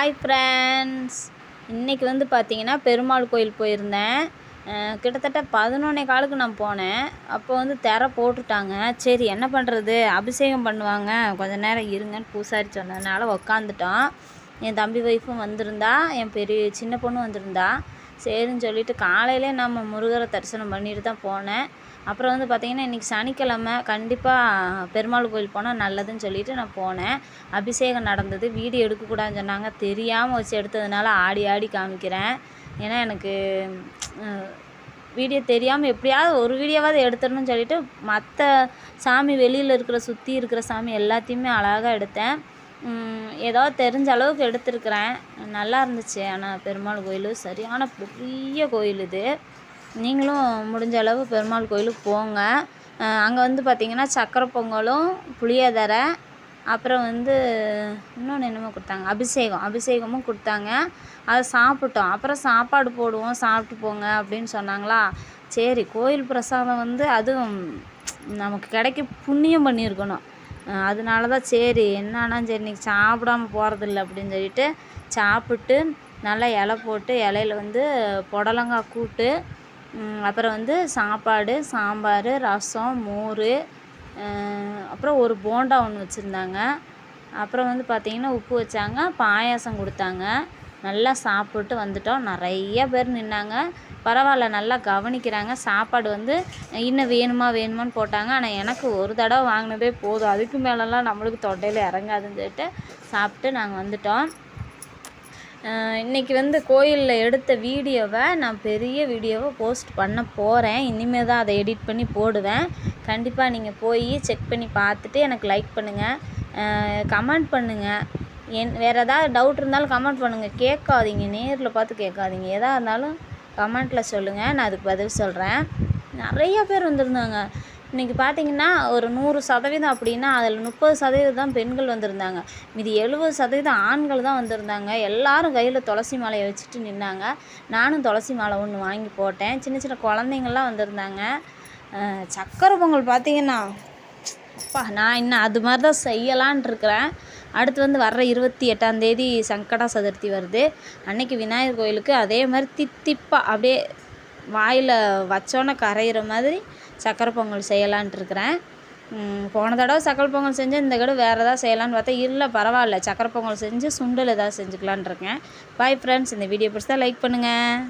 Hi friends, இன்றைக்கி வந்து பார்த்திங்கன்னா பெருமாள் கோயில் போயிருந்தேன். கிட்டத்தட்ட 11:15க்கு நான் போனேன். அப்போ வந்து திரை போட்டுட்டாங்க. சரி என்ன பண்ணுறது, அபிஷேகம் பண்ணுவாங்க, கொஞ்சம் நேரம் இருங்கன்னு பூசாரி சொன்னதுனால உக்காந்துட்டோம். என் தம்பி ஒய்ஃபும் வந்திருந்தா, என் சின்ன பொண்ணும் வந்திருந்தா. சரின்னு சொல்லிவிட்டு காலையிலே நம்ம முருகரை தரிசனம் பண்ணிட்டு தான் போனேன். அப்புறம் வந்து பார்த்திங்கன்னா இன்றைக்கி சனிக்கிழமை, கண்டிப்பாக பெருமாள் கோயில் போனால் நல்லதுன்னு சொல்லிவிட்டு நான் போனேன். அபிஷேகம் நடந்தது. வீடியோ எடுக்கக்கூடாதுன்னு சொன்னாங்க. தெரியாமல் வச்சு எடுத்ததுனால ஆடி ஆடி காமிக்கிறேன். ஏன்னா எனக்கு வீடியோ தெரியாமல் எப்படியாவது ஒரு வீடியோவாவது எடுத்துடணும்னு சொல்லிவிட்டு மற்ற சாமி வெளியில் இருக்கிற சுற்றி இருக்கிற சாமி எல்லாத்தையுமே அழகாக எடுத்தேன். ஏதோ தெரிஞ்ச அளவுக்கு எடுத்துருக்குறேன். நல்லா இருந்துச்சு. ஆனால் பெருமாள் கோயில் சரியான பெரிய கோயில் இது. நீங்களும் முடிஞ்ச அளவு பெருமாள் கோயிலுக்கு போங்க. அங்கே வந்து பார்த்திங்கன்னா சக்கரை பொங்கலும் புளியோதரை, அப்புறம் வந்து இன்னொன்று என்னமோ கொடுத்தாங்க, அபிஷேகமும் கொடுத்தாங்க. அதை சாப்பிட்டோம். அப்புறம் சாப்பாடு போடுவோம், சாப்பிட்டு போங்க அப்படின்னு சொன்னாங்களா. சரி, கோயில் பிரசாதம் வந்து அதுவும் நமக்கு கிடைக்க புண்ணியம் பண்ணியிருக்கணும். அதனால தான் சரி என்னன்னா சரி இன்றைக்கி சாப்பிடாமல் போகிறதில்ல அப்படின்னு சொல்லிட்டு சாப்பிட்டு நல்லா இலை போட்டு, இலையில வந்து புடலங்காய் கூட்டு, அப்புறம் வந்து சாப்பாடு, சாம்பார், ரசம், மோர், அப்புறம் ஒரு போண்டா ஒன்று வச்சுருந்தாங்க. அப்புறம் வந்து பார்த்திங்கன்னா உப்பு வச்சாங்க, பாயாசம் கொடுத்தாங்க. நல்லா சாப்பிட்டு வந்துட்டோம். நிறைய பேர் நின்னாங்க. பரவாயில்ல, நல்லா கவனிக்கிறாங்க. சாப்பாடு வந்து இன்னும் வேணுமான்னு போட்டாங்க. ஆனால் எனக்கு ஒரு தடவை வாங்கினதே போதும், அதுக்கு மேலெல்லாம் நம்மளுக்கு தொண்டையில் இறங்காதுன்னு சொல்லிட்டு சாப்பிட்டு நாங்கள் வந்துட்டோம். இன்றைக்கி வந்து கோயிலில் எடுத்த வீடியோவை நான் பெரிய வீடியோவை போஸ்ட் பண்ண போகிறேன். இனிமேல் தான் அதை எடிட் பண்ணி போடுவேன். கண்டிப்பாக நீங்கள் போய் செக் பண்ணி பார்த்துட்டு எனக்கு லைக் பண்ணுங்கள், கமெண்ட் பண்ணுங்கள். வேறு ஏதாவது டவுட் இருந்தாலும் கமெண்ட் பண்ணுங்கள். கேட்காதீங்க, நேரில் பார்த்து கேட்காதீங்க. எதாக இருந்தாலும் கமெண்ட்டில் சொல்லுங்கள், நான் அதுக்கு பதில் சொல்கிறேன். நிறைய பேர் வந்திருந்தாங்க. இன்றைக்கி பார்த்திங்கன்னா ஒரு 100% அப்படின்னா அதில் 30% தான் பெண்கள் வந்திருந்தாங்க. மீதி 70% ஆண்கள் தான் வந்திருந்தாங்க. எல்லோரும் கையில் துளசி மாலையை வச்சுட்டு நின்னாங்க. நானும் துளசி மாலை ஒன்று வாங்கி போட்டேன். சின்ன சின்ன குழந்தைங்கள்லாம் வந்திருந்தாங்க. சக்கரை பொங்கல் பார்த்திங்கன்னா அப்பா, நான் இன்னும் அது மாதிரி தான் செய்யலான் இருக்கிறேன். அடுத்து வந்து வர்ற 28ஆம் தேதி சங்கடா சதுர்த்தி வருது. அன்னைக்கு விநாயகர் கோயிலுக்கு அதே மாதிரி தித்திப்பாக அப்படியே வாயில் வச்சோன்னே கரையிற மாதிரி சக்கரை பொங்கல் செய்யலான்ட்டு இருக்கிறேன். போன தடவை சக்கரை பொங்கல் செஞ்சு இந்த தடவை வேறு எதாவது செய்யலான்னு பார்த்தா இல்லை, பரவாயில்ல, சக்கரை பொங்கல் செஞ்சு சுண்டல் ஏதாவது செஞ்சுக்கலான் இருக்கேன். பாய் ஃப்ரெண்ட்ஸ், இந்த வீடியோ பிடிச்சா லைக் பண்ணுங்கள்.